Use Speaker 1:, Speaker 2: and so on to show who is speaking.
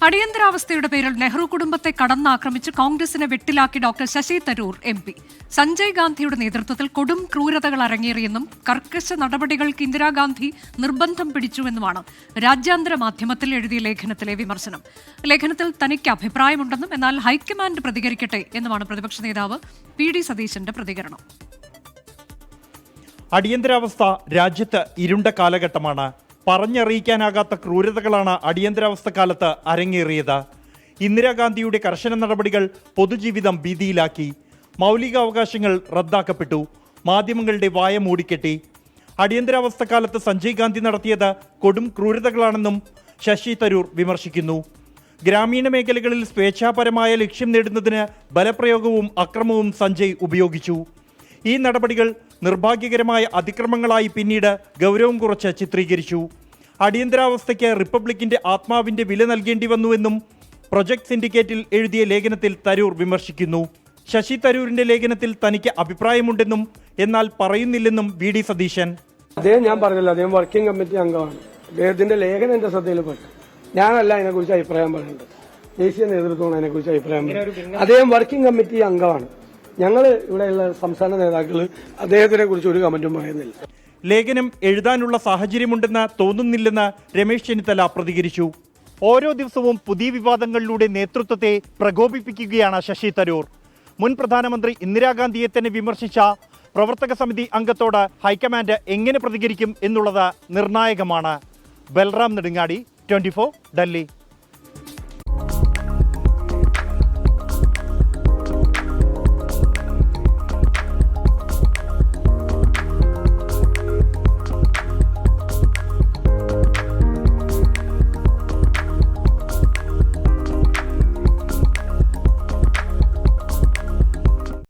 Speaker 1: അടിയന്തരാവസ്ഥയുടെ പേരിൽ നെഹ്റു കുടുംബത്തെ കടന്നാക്രമിച്ച് കോൺഗ്രസിനെ വെട്ടിലാക്കി ഡോക്ടർ ശശി തരൂർ MP. സഞ്ജയ് ഗാന്ധിയുടെ നേതൃത്വത്തിൽ കൊടും ക്രൂരതകൾ അരങ്ങേറിയെന്നും കർക്കശ നടപടികൾക്ക് ഇന്ദിരാഗാന്ധി നിർബന്ധം പിടിച്ചുവെന്നുമാണ് രാജ്യാന്തര മാധ്യമത്തിൽ എഴുതിയ ലേഖനത്തിലെ വിമർശനം. ലേഖനത്തിൽ തനിക്ക് അഭിപ്രായമുണ്ടെന്നും എന്നാൽ ഹൈക്കമാൻഡ് പ്രതികരിക്കട്ടെ എന്നുമാണ് പ്രതിപക്ഷ നേതാവ് PD സതീശന്റെ പ്രതികരണം.
Speaker 2: അടിയന്തരാവസ്ഥ രാജ്യത്ത് ഇരുണ്ട കാലഘട്ടമാണ്. പറഞ്ഞറിയിക്കാനാകാത്ത ക്രൂരതകളാണ് അടിയന്തരാവസ്ഥ കാലത്ത് അരങ്ങേറിയത്. ഇന്ദിരാഗാന്ധിയുടെ കർശന നടപടികൾ പൊതുജീവിതം ഭീതിയിലാക്കി. മൗലികാവകാശങ്ങൾ റദ്ദാക്കപ്പെട്ടു. മാധ്യമങ്ങളുടെ വായ മൂടിക്കെട്ടി. അടിയന്തരാവസ്ഥ കാലത്ത് സഞ്ജയ് ഗാന്ധി നടത്തിയത് കൊടും ക്രൂരതകളാണെന്നും ശശി തരൂർ വിമർശിക്കുന്നു. ഗ്രാമീണ മേഖലകളിൽ സ്വേച്ഛാപരമായ ലക്ഷ്യം നേടുന്നതിന് ബലപ്രയോഗവും അക്രമവും സഞ്ജയ് ഉപയോഗിച്ചു. ഈ നടപടികൾ നിർഭാഗ്യകരമായ അതിക്രമങ്ങളായി പിന്നീട് ഗൗരവം കുറച്ച് ചിത്രീകരിച്ചു. അടിയന്തരാവസ്ഥയ്ക്ക് റിപ്പബ്ലിക്കിന്റെ ആത്മാവിന്റെ വില നൽകേണ്ടി വന്നുവെന്നും പ്രൊജക്ട് സിൻഡിക്കേറ്റിൽ എഴുതിയ ലേഖനത്തിൽ തരൂർ വിമർശിക്കുന്നു. ശശി തരൂരിന്റെ ലേഖനത്തിൽ തനിക്ക് അഭിപ്രായമുണ്ടെന്നും എന്നാൽ പറയുന്നില്ലെന്നും VD സതീശൻ.
Speaker 3: അദ്ദേഹം ഞാൻ പറഞ്ഞല്ലോ, അദ്ദേഹം വർക്കിംഗ് കമ്മിറ്റി അംഗമാണ്. അദ്ദേഹത്തിന്റെ ലേഖനം എന്റെ ശ്രദ്ധയിൽപ്പെട്ടു. ഞാനല്ല അതിനെക്കുറിച്ച് അഭിപ്രായം പറയുന്നത്, ദേശീയ നേതൃത്വമാണ് അതിനെക്കുറിച്ച് അഭിപ്രായം പറയുന്നത്. അദ്ദേഹം വർക്കിംഗ് കമ്മിറ്റി അംഗമാണ്. ഞങ്ങൾ ഇവിടെയുള്ള സംസ്ഥാന നേതാക്കൾ അദ്ദേഹത്തിനെ കുറിച്ച് ഒരു കമന്റും പറയുന്നില്ല.
Speaker 2: ലേഖനം എഴുതാനുള്ള സാഹചര്യമുണ്ടെന്ന് തോന്നുന്നില്ലെന്ന് രമേശ് ചെന്നിത്തല പ്രതികരിച്ചു. ഓരോ ദിവസവും പുതിയ വിവാദങ്ങളിലൂടെ നേതൃത്വത്തെ പ്രകോപിപ്പിക്കുകയാണ് ശശി തരൂർ. മുൻ പ്രധാനമന്ത്രി ഇന്ദിരാഗാന്ധിയെ തന്നെ വിമർശിച്ച പ്രവർത്തക സമിതി അംഗത്തോട് ഹൈക്കമാൻഡ് എങ്ങനെ പ്രതികരിക്കും എന്നുള്ളത് നിർണായകമാണ്. ബൽറാം നെടുങ്ങാടി, 24, ഡൽഹി.